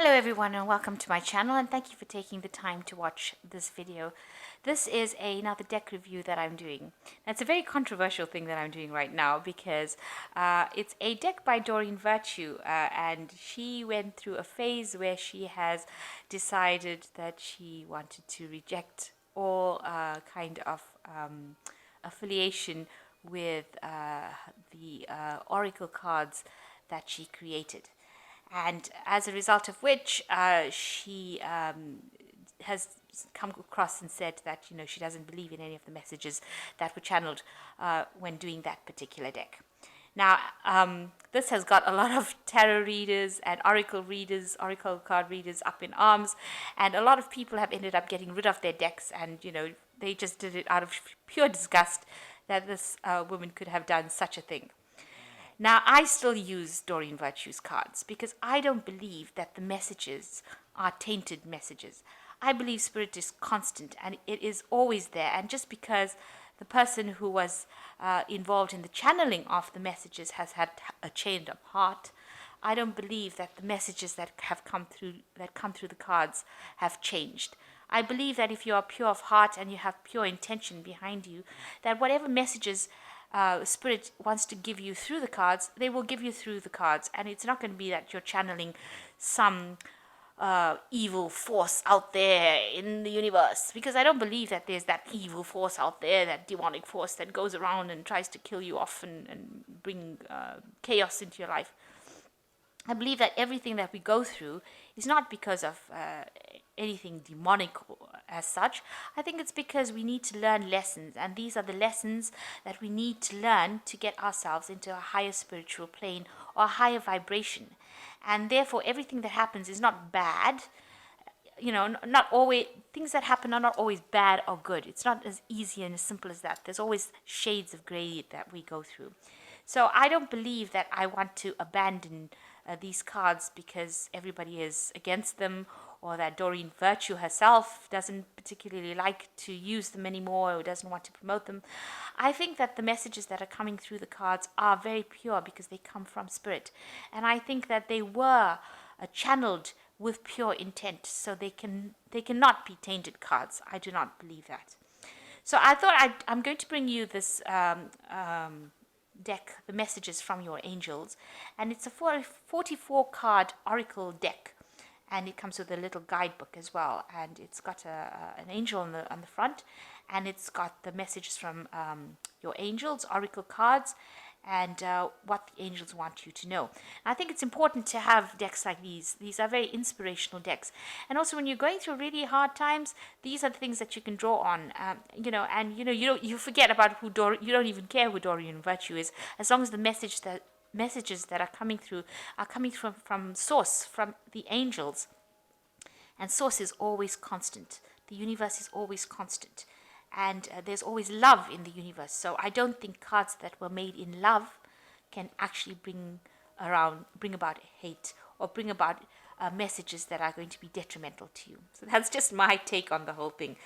Hello everyone and welcome to my channel, and thank you for taking the time to watch this video. This is another deck review that I'm doing. Now, it's a very controversial thing that I'm doing right now because it's a deck by Doreen Virtue, and she went through a phase where she has decided that she wanted to reject all kind of affiliation with the oracle cards that she created. And as a result of which, she has come across and said that she doesn't believe in any of the messages that were channeled when doing that particular deck. Now, this has got a lot of tarot readers and oracle card readers up in arms, and a lot of people have ended up getting rid of their decks, and they just did it out of pure disgust that this woman could have done such a thing. Now, I still use Doreen Virtue's cards because I don't believe that the messages are tainted messages. I believe spirit is constant and it is always there. And just because the person who was involved in the channeling of the messages has had a change of heart, I don't believe that the messages that come through the cards have changed. I believe that if you are pure of heart and you have pure intention behind you, that whatever messages spirit wants to give you through the cards, they will give you through the cards, and it's not going to be that you're channeling some evil force out there in the universe, because I don't believe that there's that evil force out there, that demonic force that goes around and tries to kill you off and bring chaos into your life. I believe that everything that we go through is not because of anything demonic as such. I think it's because we need to learn lessons, and these are the lessons that we need to learn to get ourselves into a higher spiritual plane or a higher vibration. And therefore, everything that happens is not bad. Not always, things that happen are not always bad or good. It's not as easy and as simple as that. There's always shades of gray that we go through. So I don't believe that I want to abandon these cards because everybody is against them, or that Doreen Virtue herself doesn't particularly like to use them anymore or doesn't want to promote them. I think that the messages that are coming through the cards are very pure because they come from spirit. And I think that they were channeled with pure intent, so they cannot be tainted cards. I do not believe that. So I thought I'm going to bring you this deck, the messages from your angels, and it's a 44 card oracle deck, and it comes with a little guidebook as well, and it's got an angel on the front, and it's got the messages from your angels, oracle cards, and what the angels want you to know. And I think it's important to have decks like these. These are very inspirational decks. And also, when you're going through really hard times, these are the things that you can draw on. You forget about you don't even care who Doreen Virtue is, as long as the messages that are coming through are coming from source, from the angels. And source is always constant. The universe is always constant. And there's always love in the universe. So I don't think cards that were made in love can actually bring about hate or bring about messages that are going to be detrimental to you. So that's just my take on the whole thing.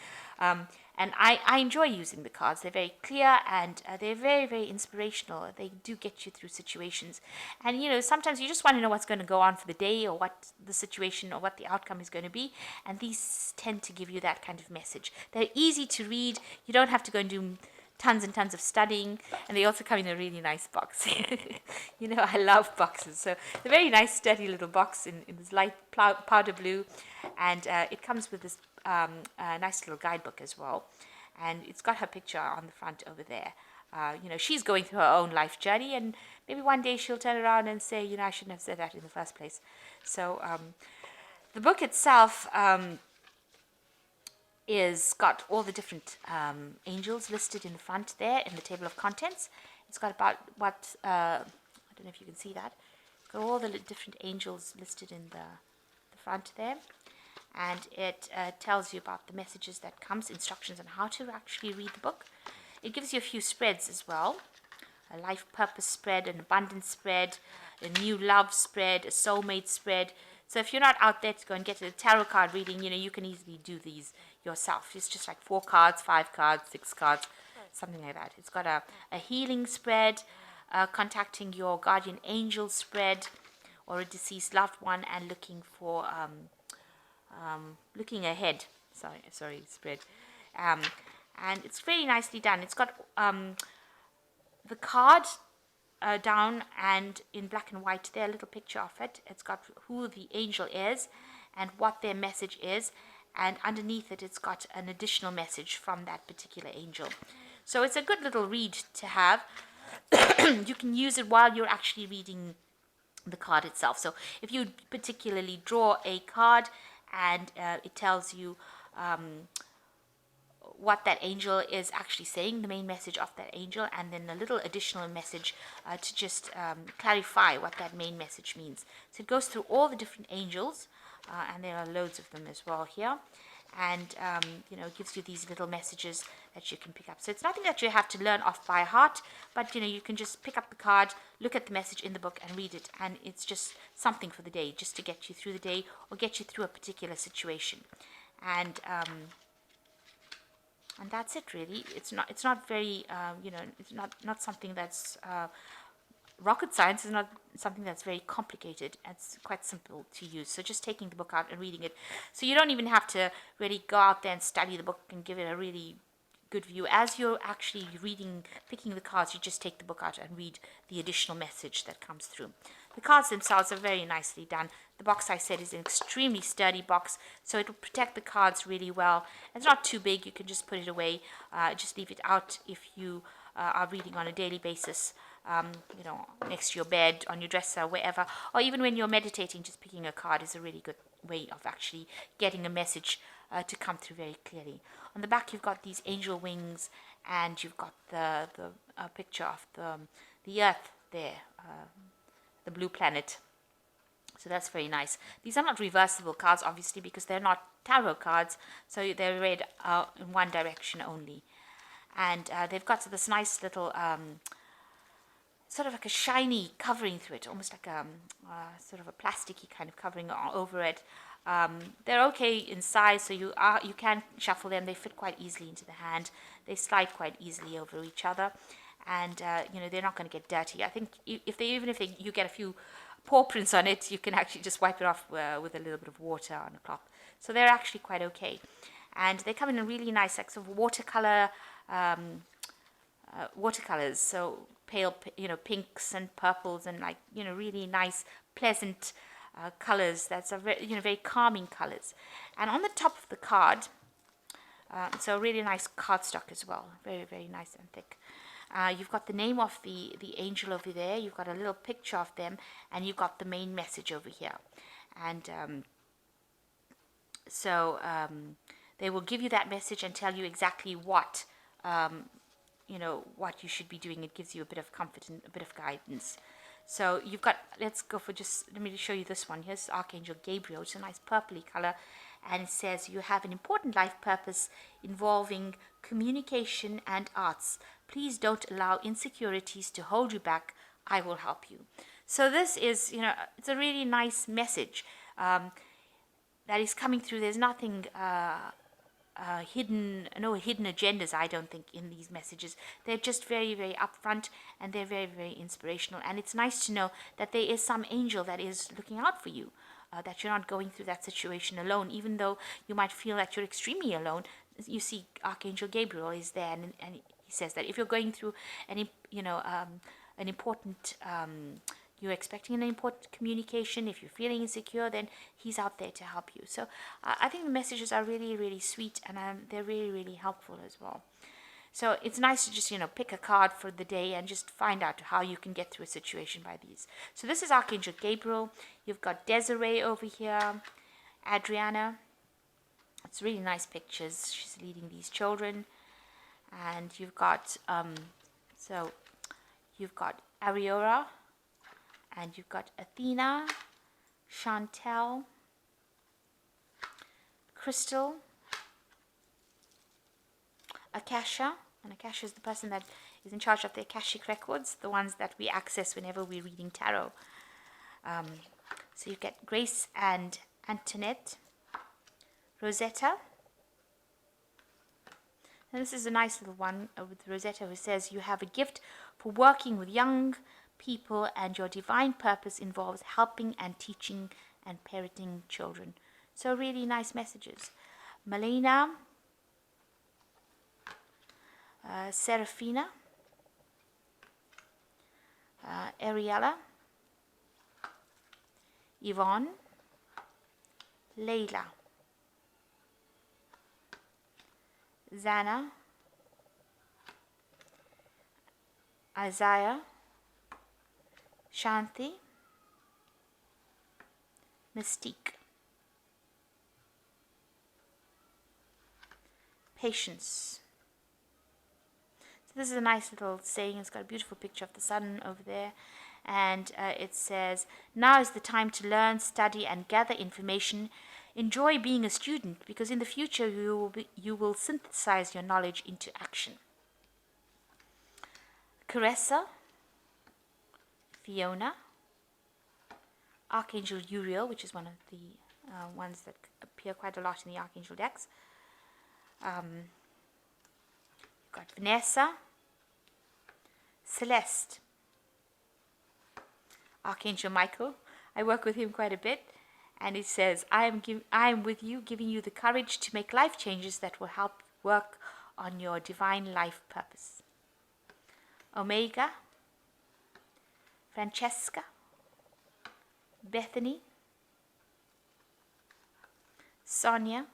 And I enjoy using the cards. They're very clear, and they're very, very inspirational. They do get you through situations. And, sometimes you just want to know what's going to go on for the day, or what the situation or what the outcome is going to be. And these tend to give you that kind of message. They're easy to read. You don't have to go and do tons and tons of studying, and they also come in a really nice box. I love boxes, so it's a very nice sturdy little box in this light powder blue, and it comes with this nice little guidebook as well, and it's got her picture on the front over there. She's going through her own life journey, and maybe one day she'll turn around and say, I shouldn't have said that in the first place. So the book itself is got all the different angels listed in the front there in the table of contents. It's got about I don't know if you can see that. It's got all the different angels listed in the front there. And it tells you about the messages that comes, instructions on how to actually read the book. It gives you a few spreads as well. A life purpose spread, an abundance spread, a new love spread, a soulmate spread. So if you're not out there to go and get a tarot card reading, you can easily do these yourself. It's just like 4 cards, 5 cards, 6 cards, something like that. It's got a healing spread, contacting your guardian angel spread, or a deceased loved one, and looking for looking ahead. Sorry, spread. Um, and it's very nicely done. It's got the card down and in black and white there, a little picture of it. It's got who the angel is and what their message is, and underneath it, it's got an additional message from that particular angel. So it's a good little read to have. You can use it while you're actually reading the card itself. So if you particularly draw a card and it tells you what that angel is actually saying, the main message of that angel, and then a little additional message to just clarify what that main message means. So it goes through all the different angels, and there are loads of them as well here, and it gives you these little messages that you can pick up. So it's nothing that you have to learn off by heart, but you can just pick up the card, look at the message in the book, and read it, and it's just something for the day, just to get you through the day or get you through a particular situation. And that's it, really. It's not very it's not something that's rocket science. Is not something that's very complicated. It's quite simple to use. So just taking the book out and reading it, so you don't even have to really go out there and study the book and give it a really good view. As you're actually reading, picking the cards, you just take the book out and read the additional message that comes through. The cards themselves are very nicely done. The box, I said, is an extremely sturdy box, so it will protect the cards really well. It's not too big. You can just put it away. Just leave it out if you are reading on a daily basis, next to your bed, on your dresser, wherever. Or even when you're meditating, just picking a card is a really good way of actually getting a message to come through very clearly. On the back, you've got these angel wings, and you've got the picture of the Earth there, the blue planet. So that's very nice. These are not reversible cards, obviously, because they're not tarot cards, so they're read in one direction only. And they've got this nice little sort of like a shiny covering through it, almost like a sort of a plasticky kind of covering over it. They're okay in size, so you can shuffle them. They fit quite easily into the hand. They slide quite easily over each other, and they're not going to get dirty. I think even if you get a few paw prints on it, you can actually just wipe it off with a little bit of water on a cloth. So they're actually quite okay, and they come in a really nice like sort of watercolors, so pale pinks and purples and really nice pleasant colors. That's a very calming colors. And on the top of the card, so really nice cardstock as well, very, very nice and thick. You've got the name of the angel over there. You've got a little picture of them, and you've got the main message over here. And they will give you that message and tell you exactly what what you should be doing. It gives you a bit of comfort and a bit of guidance. So you've got, let me show you this one. Here's Archangel Gabriel. It's a nice purpley color, and it says, you have an important life purpose involving communication and arts. Please don't allow insecurities to hold you back. I will help you. So this is, it's a really nice message that is coming through. There's nothing no hidden agendas, I don't think, in these messages. They're just very, very upfront, and they're very, very inspirational. And it's nice to know that there is some angel that is looking out for you, that you're not going through that situation alone, even though you might feel that you're extremely alone. You see, Archangel Gabriel is there, and he says that if you're going through an important you're expecting an important communication, if you're feeling insecure, then he's out there to help you. So I think the messages are really, really sweet, and they're really, really helpful as well. So it's nice to just, pick a card for the day and just find out how you can get through a situation by these. So this is Archangel Gabriel. You've got Desiree over here, Adriana. It's really nice pictures. She's leading these children. And you've got, you've got Ariora, and you've got Athena, Chantel, Crystal, Akasha. And Akasha is the person that is in charge of the Akashic records, the ones that we access whenever we're reading tarot. So you get Grace and Antoinette, Rosetta. And this is a nice little one with Rosetta, who says, you have a gift for working with young people, and your divine purpose involves helping and teaching and parenting children. So really nice messages. Melina, Serafina, Ariella, Yvonne, Layla, Zana, Isaiah, Shanti, Mystique, Patience. So this is a nice little saying. It's got a beautiful picture of the sun over there. And it says, now is the time to learn, study, and gather information. Enjoy being a student, because in the future you will synthesize your knowledge into action. Caressa, Fiona, Archangel Uriel, which is one of the ones that appear quite a lot in the Archangel decks. You've got Vanessa, Celeste, Archangel Michael. I work with him quite a bit, and it says, I am with you, giving you the courage to make life changes that will help work on your divine life purpose. Omega, Francesca, Bethany, Sonia,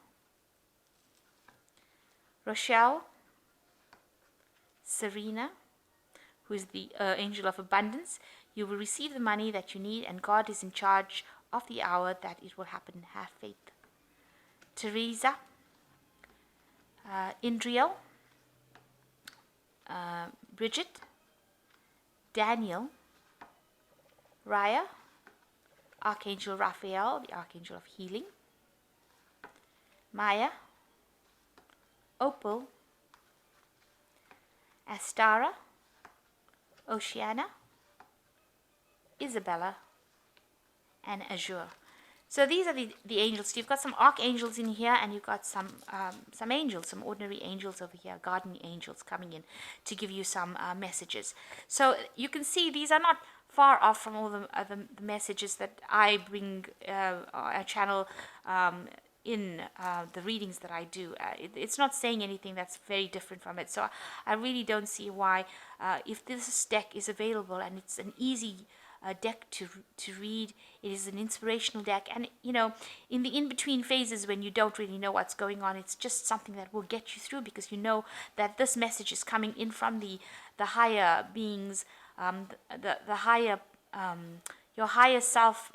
Rochelle, Serena, who is the angel of abundance. You will receive the money that you need, and God is in charge of the hour that it will happen. Have faith. Teresa, Indriel, Bridget, Daniel, Raya, Archangel Raphael, the Archangel of Healing, Maya, Opal, Astara, Oceana, Isabella, and Azure. So these are the angels. You've got some archangels in here, and you've got some angels, some ordinary angels over here, guardian angels coming in to give you some messages. So you can see these are not far off from all the messages that I bring I channel in the readings that I do. It's not saying anything that's very different from it. So I really don't see why, if this deck is available and it's an easy deck to read, it is an inspirational deck, and in the in-between phases when you don't really know what's going on, it's just something that will get you through, because you know that this message is coming in from the higher beings, the higher your higher self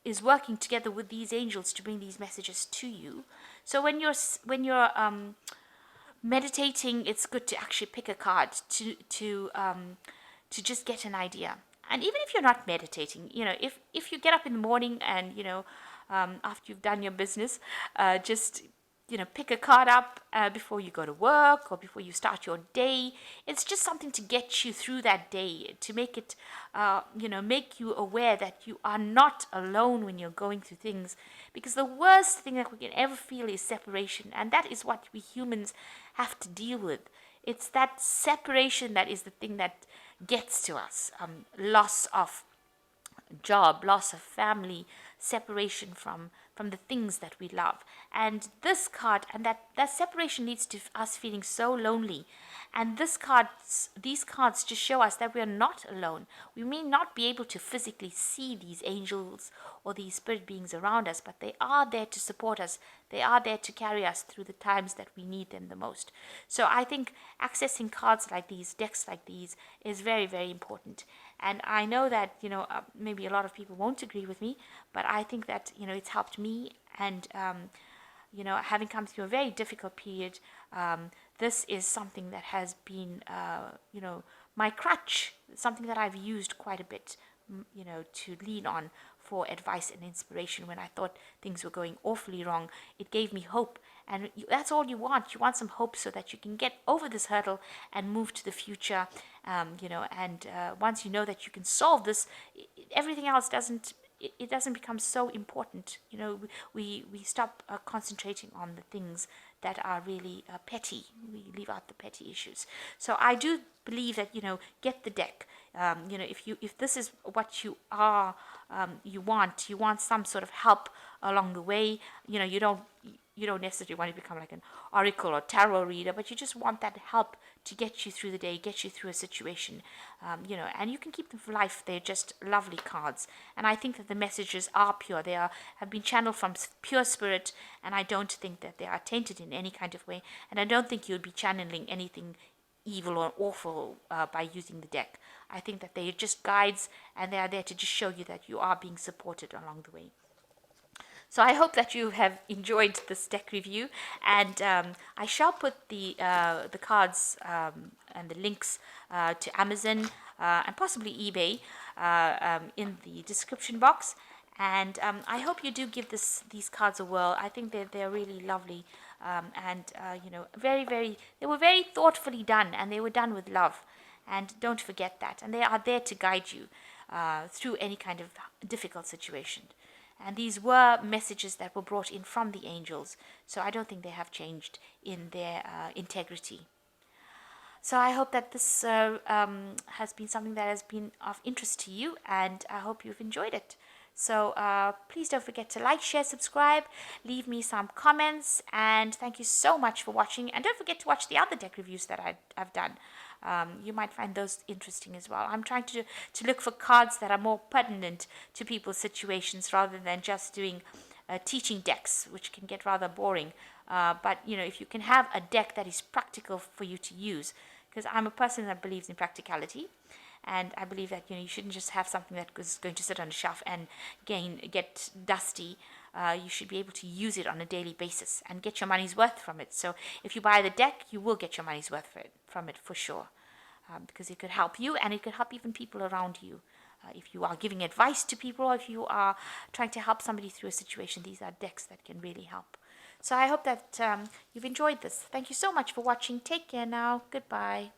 is working together with these angels to bring these messages to you. So when you're meditating, it's good to actually pick a card to just get an idea. And even if you're not meditating, if you get up in the morning and after you've done your business, just pick a card up before you go to work or before you start your day. It's just something to get you through that day, to make it make you aware that you are not alone when you're going through things, because the worst thing that we can ever feel is separation, and that is what we humans have to deal with. It's that separation that is the thing that gets to us. Loss of job, loss of family, separation from the things that we love. And this card, and that separation leads to us feeling so lonely. And these cards just show us that we are not alone. We may not be able to physically see these angels or these spirit beings around us, but they are there to support us. They are there to carry us through the times that we need them the most. So I think accessing cards like these, decks like these, is very, very important. And I know that, maybe a lot of people won't agree with me, but I think that, it's helped me. And, having come through a very difficult period, this is something that has been, my crutch, something that I've used quite a bit, to lean on for advice and inspiration when I thought things were going awfully wrong. It gave me hope. And that's all you want. You want some hope so that you can get over this hurdle and move to the future. And once you know that you can solve this, everything else doesn't it doesn't become so important. We stop concentrating on the things that are really petty. We leave out the petty issues. So I do believe that, get the deck. If this is what you want some sort of help along the way. You don't necessarily want to become like an oracle or tarot reader, but you just want that help to get you through the day, get you through a situation, and you can keep them for life. They're just lovely cards, and I think that the messages are pure. They have been channeled from pure spirit, and I don't think that they are tainted in any kind of way, and I don't think you'll be channeling anything evil or awful by using the deck. I think that they're just guides, and they are there to just show you that you are being supported along the way. So I hope that you have enjoyed this deck review, and I shall put the cards and the links to Amazon and possibly eBay in the description box. And I hope you do give these cards a whirl. I think they're really lovely, and very, very. They were very thoughtfully done, and they were done with love. And don't forget that. And they are there to guide you through any kind of difficult situation. And these were messages that were brought in from the angels. So I don't think they have changed in their integrity. So I hope that this has been something that has been of interest to you, and I hope you've enjoyed it. So please don't forget to like, share, subscribe, leave me some comments, and thank you so much for watching. And don't forget to watch the other deck reviews that I've done. You might find those interesting as well. I'm trying to look for cards that are more pertinent to people's situations rather than just doing teaching decks, which can get rather boring. But if you can have a deck that is practical for you to use, because I'm a person that believes in practicality, and I believe that you shouldn't just have something that is going to sit on a shelf and get dusty. You should be able to use it on a daily basis and get your money's worth from it. So if you buy the deck, you will get your money's worth from it for sure, because it could help you, and it could help even people around you. If you are giving advice to people, or if you are trying to help somebody through a situation, these are decks that can really help. So I hope that you've enjoyed this. Thank you so much for watching. Take care now. Goodbye.